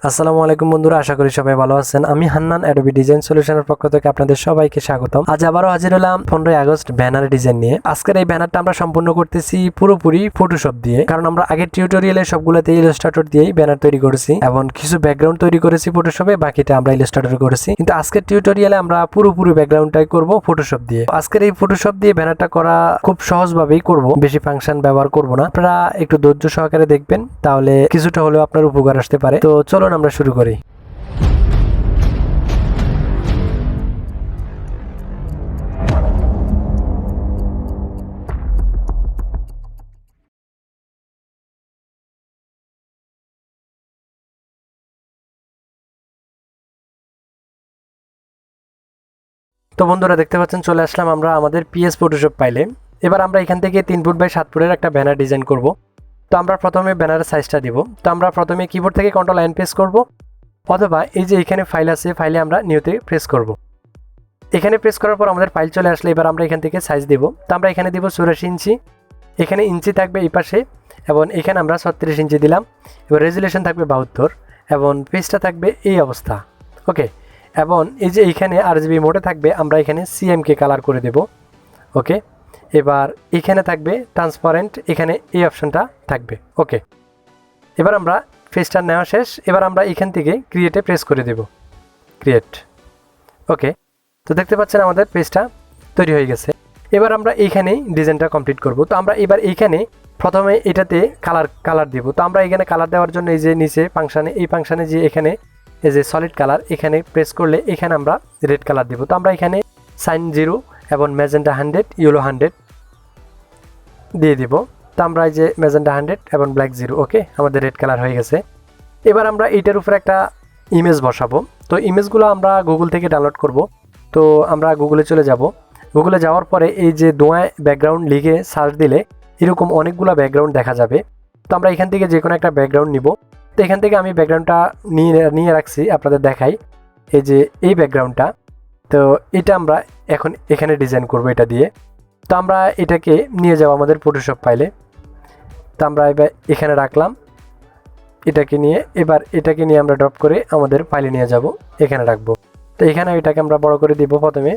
আসসালামু আলাইকুম বন্ধুরা, আশা করি সবাই ভালো আছেন। আমি হান্নান, অ্যাডোবি ডিজাইন সলিউশনের পক্ষ থেকে আপনাদের সবাইকে স্বাগতম। আজ আবারও হাজির হলাম 15 আগস্ট ব্যানার ডিজাইন নিয়ে। আজকের এই ব্যানারটা আমরা সম্পূর্ণ করতেছি পুরোপুরি ফটোশপ দিয়ে, কারণ আমরা আগের টিউটোরিয়ালে সবগুলোতে ইলাস্ট্রেটর দিয়েই ব্যানার তৈরি করেছি এবং কিছু ব্যাকগ্রাউন্ড তৈরি করেছি ফটোশপে, বাকিটা আমরা ইলাস্ট্রেটর করেছি। কিন্তু আজকের টিউটোরিয়ালে আমরা পুরোপুরি ব্যাকগ্রাউন্ডটাই করব ফটোশপ দিয়ে। আজকের এই ফটোশপ দিয়ে ব্যানারটা করা খুব সহজভাবেই করব, বেশি ফাংশন ব্যবহার করব না। আপনারা একটু ধৈর্য সহকারে দেখবেন, তাহলে কিছুটা হলেও আপনার উপকার আসতে পারে। তো চলুন আমরা শুরু করি। তো বন্ধুরা, দেখতে পাচ্ছেন চলে আসলাম আমরা আমাদের পিএস ফটোশপ ফাইলে। এবার আমরা এখান থেকে 3 ফুট বাই 7 ফুটের একটা ব্যানার ডিজাইন করব। তো আমরা প্রথমে ব্যানারের সাইজটা দিব। তো আমরা প্রথমে কিবোর্ড থেকে কন্ট্রোল আইএন প্রেস করব, অথবা এই যে এখানে ফাইল আছে, ফাইলে আমরা নিউতে প্রেস করব। এখানে প্রেস করার পর আমাদের ফাইল চলে আসলে এবার আমরা এখান থেকে সাইজ দিব। তো আমরা এখানে দিব 84 ইঞ্চি, এখানে ইঞ্চি থাকবে এই পাশে, এবং এখানে আমরা 36 ইঞ্চি দিলাম। এবার রেজুলেশন থাকবে 72, এবং পেজটা থাকবে এই অবস্থা। ওকে, এবং এই যে এইখানে আরজিবি মোডে থাকবে, আমরা এখানে সিএমকে কালার করে দেব। ওকে, এবার এখানে থাকবে ট্রান্সপারেন্ট, এখানে এই অপশনটা থাকবে। ওকে, এবার আমরা পেজটা নেওয়া শেষ। এবার আমরা এখান থেকে ক্রিয়েটে প্রেস করে দেব, ক্রিয়েট। ওকে, তো দেখতে পাচ্ছেন আমাদের পেজটা তৈরি হয়ে গেছে। এবার আমরা এইখানেই ডিজাইনটা কমপ্লিট করব। তো আমরা এবার এইখানে প্রথমে এটাতে কালার দিব। তো আমরা এখানে কালার দেওয়ার জন্য এই যে নিচে ফাংশানে, এই ফাংশানে যে এখানে এই যে সলিড কালার, এখানে প্রেস করলে এখানে আমরা রেড কালার দিব। তো আমরা এখানে সাইন 0 এবং ম্যাজেন্টা 100, ইয়েলো 100 দিয়ে দিব। তো আমরা এই যে ম্যাজেন্টা 100 এবং ব্ল্যাক 0, ওকে, আমাদের রেড কালার হয়ে গেছে। এবার আমরা এইটার উপরে একটা ইমেজ বসাবো। তো ইমেজগুলো আমরা গুগল থেকে ডাউনলোড করব। তো আমরা গুগলে চলে যাব। গুগলে যাওয়ার পরে এই যে দোয়ায় ব্যাকগ্রাউন্ড লিখে সার্চ দিলে এরকম অনেকগুলো ব্যাকগ্রাউন্ড দেখা যাবে। তো আমরা এখান থেকে যে কোনো একটা ব্যাকগ্রাউন্ড নিব। তো এখান থেকে আমি ব্যাকগ্রাউন্ডটা নিয়ে রাখছি, আপনাদের দেখাই। এই যে এই ব্যাকগ্রাউন্ডটা, তো এটা আমরা এখন এখানে ডিজাইন করব এটা দিয়ে। তো আমরা এটাকে নিয়ে যাব আমাদের ফটোশপ ফাইলে। তো আমরা এবার এখানে রাখলাম এটাকে নিয়ে। এবার এটাকে নিয়ে আমরা ড্রপ করে আমাদের ফাইলে নিয়ে যাব, এখানে রাখবো। তো এখানে এটাকে আমরা বড় করে দিব। প্রথমে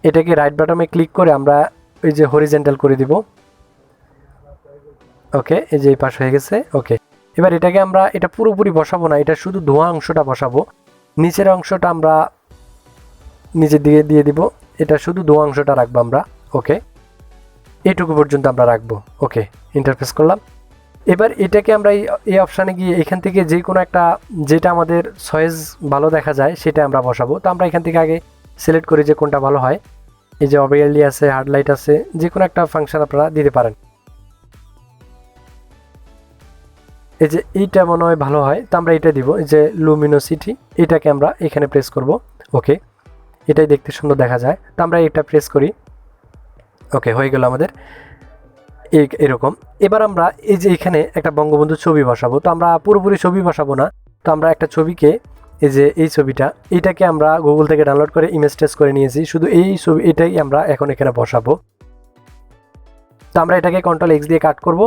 এটাকে রাইট বাটনে ক্লিক করে আমরা ওই যে হরিজেন্টাল করে দিব। ওকে, এই যে এই পাশ হয়ে গেছে। ওকে, এবার এটাকে আমরা এটা পুরোপুরি বসাবো না, এটা শুধু ধোঁয়া অংশটা বসাবো। নিচের অংশটা আমরা নিচের দিকে দিয়ে দিব, এটা শুধু ধোঁয়া অংশটা রাখবো আমরা। ওকে, এইটুকু পর্যন্ত আমরা রাখবো। ওকে, ইন্টারফেস করলাম। এবার এটাকে আমরা এই অপশানে গিয়ে এখান থেকে যে কোনো একটা, যেটা আমাদের সয়েজ ভালো দেখা যায় সেটা আমরা বসাবো। তো আমরা এখান থেকে আগে সিলেক্ট করি যে কোনটা ভালো হয়। এই যে অবেয়ারলি আছে, হার্ডলাইট আছে, যে কোনো একটা ফাংশন আপনারা দিতে পারেন। এই যে এইটা মনে হয় ভালো হয়, তো আমরা এটা দিব। এই যে লুমিনোসিটি, এটাকে আমরা এখানে প্রেস করব। ওকে, এটাই দেখতে সুন্দর দেখা যায়। তো আমরা এটা প্রেস করি। ওকে, হয়ে গেল আমাদের এরকম। এবার আমরা এই যে এখানে একটা বঙ্গবন্ধু ছবি বসাবো। তো আমরা পুরোপুরি ছবি বসাবো না, তো আমরা একটা ছবিকে, এই যে এই ছবিটা, এইটাকে আমরা গুগল থেকে ডাউনলোড করে ইমেজ টেস্ট করে নিয়েছি। শুধু এই ছবি, এটাই আমরা এখন এখানে বসাবো। তো আমরা এটাকে কন্ট্রোল এক্স দিয়ে কাট করব,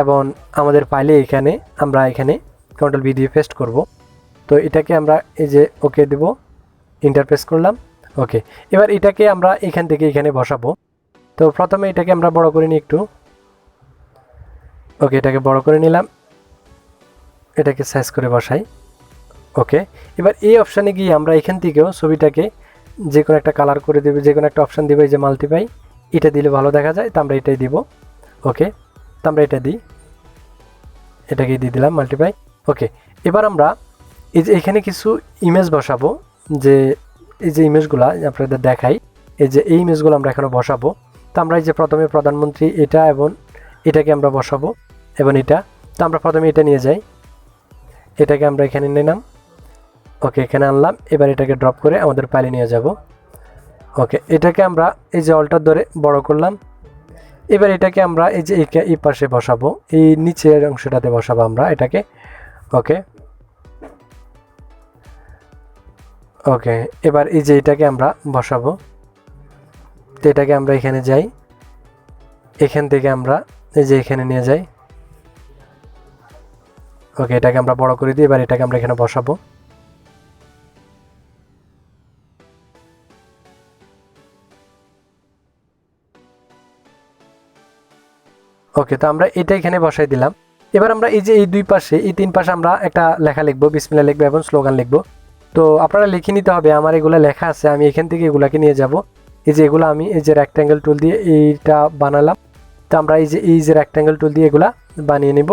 এবং আমাদের ফাইলে এখানে আমরা এখানে কন্ট্রোল ভি দিয়ে পেস্ট করব। তো এটাকে আমরা এই যে ওকে দেব, ইন্টারপ্রেস করলাম। ওকে, এবার এটাকে আমরা এখান থেকে এখানে বসাবো। তো প্রথমে এটাকে আমরা বড় করে নিই একটু। ওকে, এটাকে বড় করে নিলাম, এটাকে সাইজ করে বসাই। ওকে, এবার এই অপশানে গিয়ে আমরা এখান থেকেও ছবিটাকে যে কোনো একটা কালার করে দেবে, যে কোনো একটা অপশান দেবে। এই যে মাল্টিপ্লাই, এটা দিলে ভালো দেখা যায়, তো আমরা এটাই দিব। ওকে, তো আমরা এটা দিই, এটাকে দিয়ে দিলাম মাল্টিপ্লাই। ওকে, এবার আমরা এই যে এখানে কিছু ইমেজ বসাবো, যে এই যে ইমেজগুলো আপনাদের দেখাই, এই যে এই ইমেজগুলো আমরা এখানে বসাবো। তো আমরা এই যে প্রথমে প্রধানমন্ত্রী, এটা এবং এটাকে আমরা বসাবো, এবং এটা। তো আমরা প্রথমে এটা নিয়ে যাই, এটাকে আমরা এখানে নিলাম। ওকে, এখানে আনলাম। এবার এটাকে ড্রপ করে আমাদের ফাইলে নিয়ে যাব। ওকে, এটাকে আমরা এই যে অল্টার ধরে বড় করলাম। এবার এটাকে আমরা এই যে এই পাশে বসাবো, এই নিচের অংশটাতে বসাবো আমরা এটাকে। ওকে, ওকে, এবার এই যে এটাকে আমরা বসাবো। তো এটাকে আমরা এখানে যাই, এখান থেকে আমরা এই যে এখানে নিয়ে যাই। ওকে, এটাকে আমরা বড় করে দিই। এবার এটাকে আমরা এখানে বসাবো। ওকে, তো আমরা এটা এখানে বসাই দিলাম। এবার আমরা এই যে এই দুই পাশে, এই তিন পাশে আমরা একটা লেখা লিখবো, বিসমিল্লাহ লিখবো এবং স্লোগান লিখবো। তো আপনারা লিখে নিতে হবে, আমার এগুলো লেখা আছে, আমি এখান থেকে এগুলাকে নিয়ে যাব। এই যে এগুলো আমি এই যে রেক্ট্যাঙ্গেল টুল দিয়ে এইটা বানালাম। তো আমরা এই যে রেক্ট্যাঙ্গেল টুল দিয়ে এগুলা বানিয়ে নিব।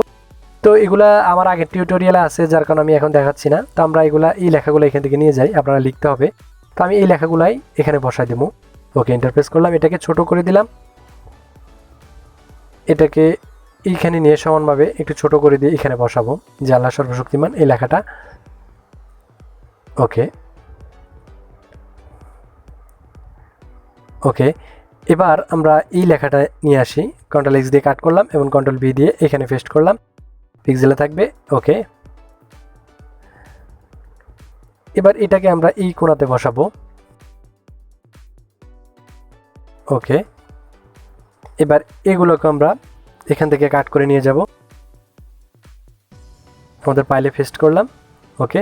তো এগুলা আমার আগের টিউটোরিয়ালে আছে, যার কারণে আমি এখন দেখাচ্ছি না। তো আমরা এই লেখাগুলো এখান থেকে নিয়ে যাই, আপনারা লিখতে হবে। তো আমি এই লেখাগুলাই এখানে বসাই দেবো। ওকে, ইন্টারপ্রেস করলাম, এটাকে ছোট করে দিলাম, এটাকে এইখানে নিয়ে সমানভাবে একটু ছোট করে দিয়ে এখানে বসাবো, যে আল্লাহ সর্বশক্তিমান এই লেখাটা। ওকে ওকে, এবার আমরা এই লেখাটা নিয়ে আসি, কন্ট্রোল এক্স দিয়ে কাট করলাম এবং কন্ট্রোল বি দিয়ে এখানে পেস্ট করলাম, পিক্সেলে থাকবে। ওকে, এবার এটাকে আমরা এই কোণাতে বসাবো। ওকে, এবার এগুলোকে আমরা এখান থেকে কাট করে নিয়ে যাব, আমাদের পাইলে পেস্ট করলাম। ওকে,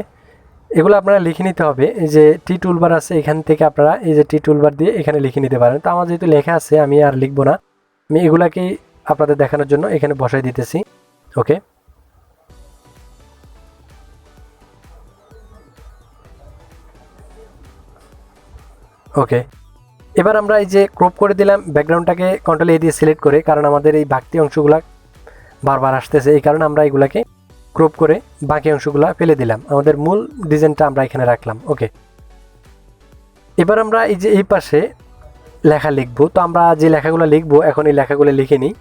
এগুলো আপনারা লিখে নিতে হবে। এই যে টি টুলবার আছে, এখান থেকে আপনারা এই যে টি টুলবার দিয়ে এখানে লিখে নিতে পারেন। তো আমার যেহেতু লেখা আছে, আমি আর লিখবো না, আমি এগুলাকেই আপনাদের দেখানোর জন্য এখানে বসাই দিতেছি। ওকে, ওকে, এবার আমরা এই যে ক্রপ করে দিলাম ব্যাকগ্রাউন্ডটাকে কন্ট্রোল এ দিয়ে সিলেক্ট করে, কারণ আমাদের এই বাড়তি অংশগুলো বারবার আসতেছে, এই কারণে আমরা এগুলাকে ক্রপ করে বাকি অংশগুলো ফেলে দিলাম, আমাদের মূল ডিজাইনটা আমরা এখানে রাখলাম। ওকে, এবার আমরা এই যে এই পাশে লেখা লিখবো। তো আমরা যে লেখাগুলো লিখবো, এখন এই লেখাগুলো লিখে নিই।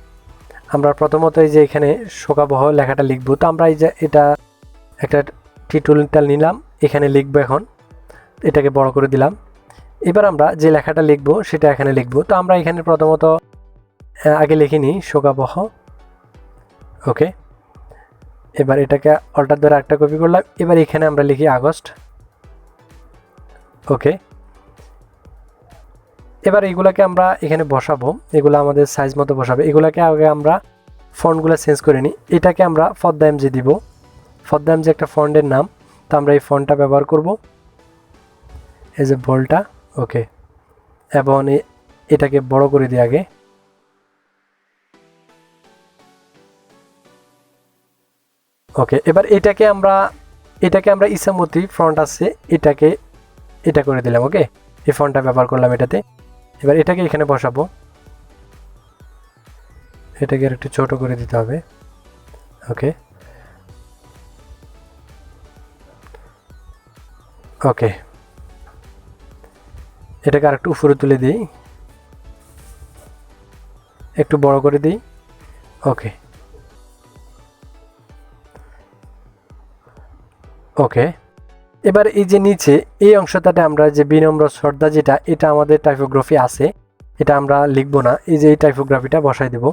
আমরা প্রথমত এই যে এখানে শোকাবহ লেখাটা লিখবো। তো আমরা এই যে এটা একটা টি টুলটা নিলাম, এখানে লিখবো। এখন এটাকে বড় করে দিলাম। এবার আমরা যে লেখাটা লিখবো সেটা এখানে লিখবো। তো আমরা এখানে প্রথমত আগে লিখে নিই শোকাবহ। ওকে, এবার এটাকে অল্টার দ্বারা একটা কপি করলাম। এবার এখানে আমরা লিখি আগস্ট। ওকে, এবার এগুলাকে আমরা এখানে বসাবো, এগুলো আমাদের সাইজ মতো বসাবে। এগুলাকে আগে আমরা ফন্টগুলো চেঞ্জ করে নিই। এটাকে আমরা ফদ্দা এমজি দিব, ফদ্দা এমজি একটা ফন্টের নাম। তো আমরা এই ফন্টটা ব্যবহার করব, এই যে বোল্ডটা। ওকে, এবং এটাকে বড় করে দিই আগে। ওকে, এবার এটাকে আমরা ইসামতি ফন্ট আছে, এটা করে দিলাম। ওকে, এই ফন্টটা ব্যবহার করলাম এটাতে। এবার এটাকে এখানে বসাবো, এটাকে আর একটু ছোট করে দিতে হবে। ওকে ওকে, এটাকে আর একটু উপরে তুলে দিই, একটু বড় করে দিই। ওকে ওকে, এবার এই যে নিচে এই অংশটাতে আমরা যে বিনম্র শ্রদ্ধা, এটা আমাদের টাইপোগ্রাফি আছে, এটা আমরা লিখবো না। এই যে এই টাইপোগ্রাফিটা বসাই দেব।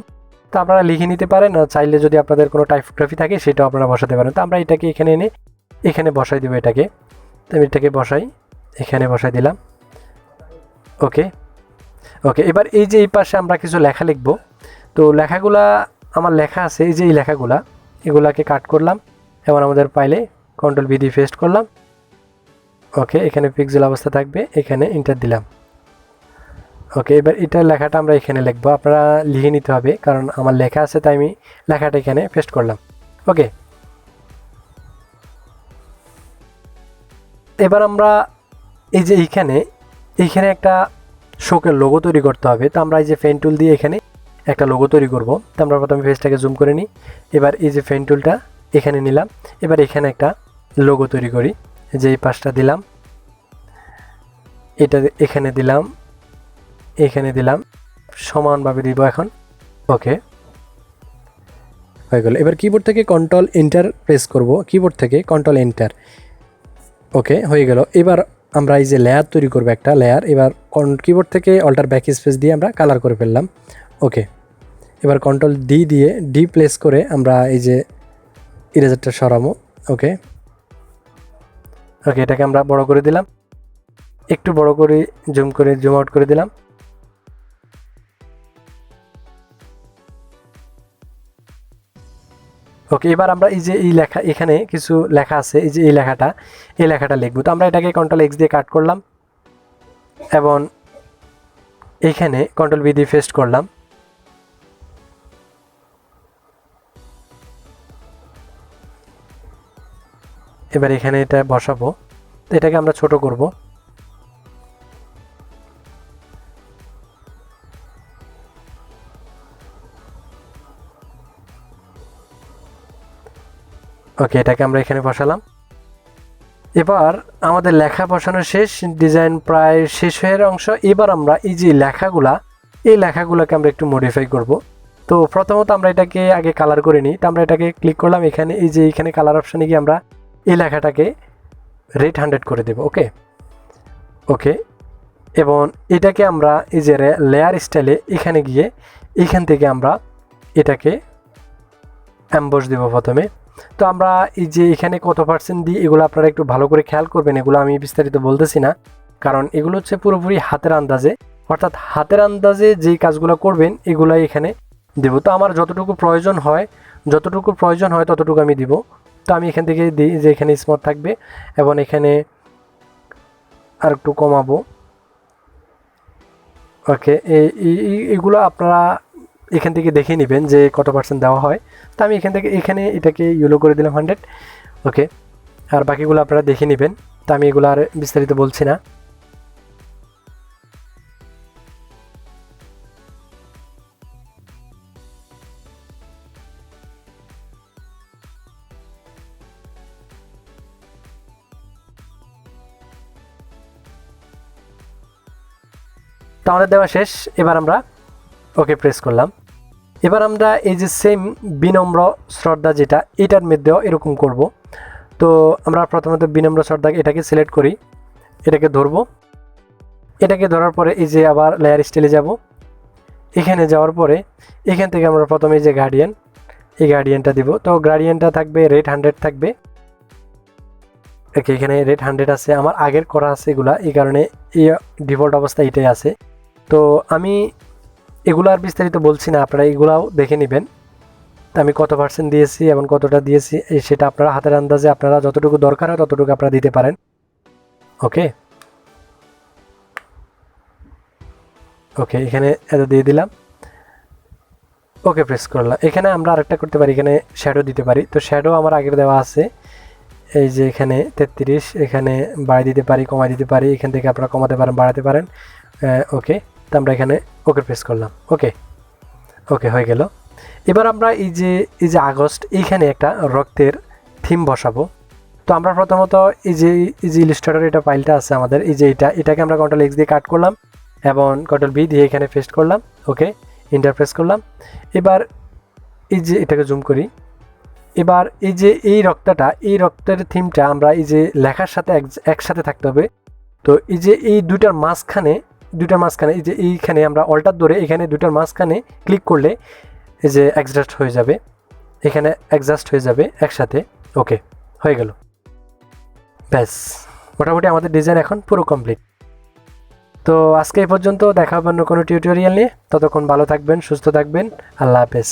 তো আপনারা লিখে নিতে পারেন, চাইলে যদি আপনাদের কোনো টাইপোগ্রাফি থাকে সেটাও আপনারা বসাতে পারেন। তো আমরা এটাকে এখানে এনে এখানে বসাই দেবো এটাকে। তো আমি এটাকে বসাই, এখানে বসাই দিলাম। ওকে ওকে, এবার এই যে এই পাশে আমরা কিছু লেখা লিখব। তো লেখাগুলা আমার লেখা আছে, এই যে এই লেখাগুলা, এগুলাকে কাট করলাম এবং আমাদের পাইলে কন্ট্রোল ভি দিয়ে পেস্ট করলাম। ওকে, এখানে পিক্সেল অবস্থা থাকবে, এখানে এন্টার দিলাম। ওকে, এবার এটার লেখাটা আমরা এখানে লিখবো, আপনারা লিখে নিতে হবে, কারণ আমার লেখা আছে তাই আমি লেখাটা এখানে পেস্ট করলাম। ওকে, এবার আমরা এই যে এইখানে একটা শোকের লোগো তৈরি করতে হবে। তো আমরা এই যে পেন টুল দিয়ে এখানে একটা লোগো তৈরি করব। তো আমরা প্রথমে পেজটাকে জুম করে নিই। এবার এই যে পেন টুলটা এখানে নিলাম, এবার এখানে একটা লোগো তৈরি করি। যে এই পাশটা দিলাম, এটা এখানে দিলাম, এখানে দিলাম, সমানভাবে দিব এখন। ওকে, হয়ে গেল। এবার কিবোর্ড থেকে কন্ট্রোল এন্টার প্রেস করব, কিবোর্ড থেকে কন্ট্রোল এন্টার। ওকে, হয়ে গেল। এবার আমরা এই যে লেয়ার তৈরি করব, একটা লেয়ার। এবার কিবোর্ড থেকে অল্টার ব্যাক স্পেস দিয়ে আমরা কালার করে ফেললাম। ওকে, এবার কন্ট্রোল ডি প্লেস করে আমরা এই যে ইরেজারটা সরাবো। ওকে ওকে, এটাকে আমরা বড় করে দিলাম, একটু বড় করে জুম আউট করে দিলাম। ওকে, এবার আমরা এই যে এই লেখা, এখানে কিছু লেখা আছে, এই যে এই লেখাটা লিখবো। তো আমরা এটাকে কন্ট্রোল এক্স দিয়ে কাট করলাম এবং এইখানে কন্ট্রোল ভি দিয়ে পেস্ট করলাম। এবার এখানে এটা বসাবো, তো এটাকে আমরা ছোট করব। ওকে, এটাকে আমরা এখানে বসালাম। এবার আমাদের লেখা বসানো শেষ, ডিজাইন প্রায় শেষ হয়ে অংশ। এবার আমরা এই যে এই লেখাগুলোকে আমরা একটু মডিফাই করব। তো প্রথমত আমরা এটাকে আগে কালার করে নিই। তো আমরা এটাকে ক্লিক করলাম, এখানে এই যে এখানে কালার অপশানে গিয়ে আমরা এই লেখাটাকে রেড 100 করে দেব। ওকে ওকে, এবং এটাকে আমরা এই যে লেয়ার স্টাইলে এখানে গিয়ে এখান থেকে আমরা এটাকে অ্যাম্বস দেব প্রথমে। তো আমরা এই যে এখানে কত % দিই এগুলো আপনারা একটু ভালো করে খেয়াল করবেন, এগুলো আমি বিস্তারিত বলতেছি না, কারণ এগুলো হচ্ছে পুরোপুরি হাতের আন্দাজে, অর্থাৎ হাতের আন্দাজে যেই কাজগুলো করবেন এগুলাই এখানে দেব। তো আমার যতটুকু প্রয়োজন হয় ততটুকু আমি দিব। তো আমি এখান থেকে দিই যে এখানে স্মথ থাকবে এবং এখানে আর একটু কমাবো। ওকে, এগুলো আপনারা এখান থেকে দেখে নেবেন যে কত % দেওয়া হয়। তো আমি এখানে এটাকে ইয়েলো করে দিলাম 100। ওকে, আর বাকিগুলো আপনারা দেখে নেবেন, তো আমি এগুলো আর বিস্তারিত বলছি না। তো আমাদের দেওয়া শেষ, এবার আমরা ওকে প্রেস করলাম। এবার আমরা এই যে সেম বিনম্র শ্রদ্ধা যেটা, এটার মধ্যেও এরকম করব। তো আমরা প্রথমত বিনম্র শ্রদ্ধা এটাকে সিলেক্ট করি, এটাকে ধরবো। এটাকে ধরার পরে এই যে আবার লেয়ার স্টাইলে যাব। এখানে যাওয়ার পরে এখান থেকে আমরা প্রথমে যে এই গার্ডিয়ানটা দিব। তো গার্ডিয়ানটা থাকবে রেড 100 থাকবে। ওকে, এখানে রেড 100 আছে, আমার আগের করা আছে এগুলা, এই কারণে এই ডিফল্ট অবস্থা এটাই আছে। তো আমি এগুলো আর বিস্তারিত বলছি না, আপনারা এগুলাও দেখে নেবেন। তো আমি কত % দিয়েছি এবং কতটা দিয়েছি সেটা আপনারা হাতের আন্দাজে আপনারা যতটুকু দরকার হয় ততটুকু আপনারা দিতে পারেন। ওকে ওকে, এখানে এত দিয়ে দিলাম। ওকে প্রেস করলাম। এখানে আমরা আরেকটা করতে পারি, এখানে শ্যাডো দিতে পারি। তো শ্যাডো আমার আগের দেওয়া আছে, এই যে এখানে 33, এখানে বাড়িয়ে দিতে পারি, কমায় দিতে পারি, এখান থেকে আপনারা কমাতে পারেন, বাড়াতে পারেন। ওকে, তো আমরা এখানে ওকে প্রেস করলাম। ওকে ওকে, হয়ে গেল। এবার আমরা এই যে আগস্ট, এইখানে একটা রক্তের থিম বসাবো। তো আমরা প্রথমত এই যে ইলাস্ট্রেটর এটা ফাইলটা আছে আমাদের, এই যে এটাকে আমরা কন্ট্রোল এক্স দিয়ে কাট করলাম এবং কন্ট্রোল ভি দিয়ে এখানে পেস্ট করলাম। ওকে, এন্টার প্রেস করলাম। এবার এই যে এটাকে জুম করি। এবার এই যে এই রক্তের থিমটা আমরা এই যে লেখার সাথে একসাথে থাকতে হবে। তো এই যে এই দুইটার মাঝখানে এই যে এইখানে আমরা অল্টার ধরে এখানে দুইটার মাঝখানে ক্লিক করলে এই যে অ্যাডজাস্ট হয়ে যাবে, এখানে অ্যাডজাস্ট হয়ে যাবে একসাথে। ওকে, হয়ে গেল। ব্যাস, মোটামুটি আমাদের ডিজাইন এখন পুরো কমপ্লিট। তো আজকে এই পর্যন্ত, দেখা হবে অন্য কোনো টিউটোরিয়াল নিয়ে। ততক্ষণ ভালো থাকবেন, সুস্থ থাকবেন। আল্লাহ হাফেজ।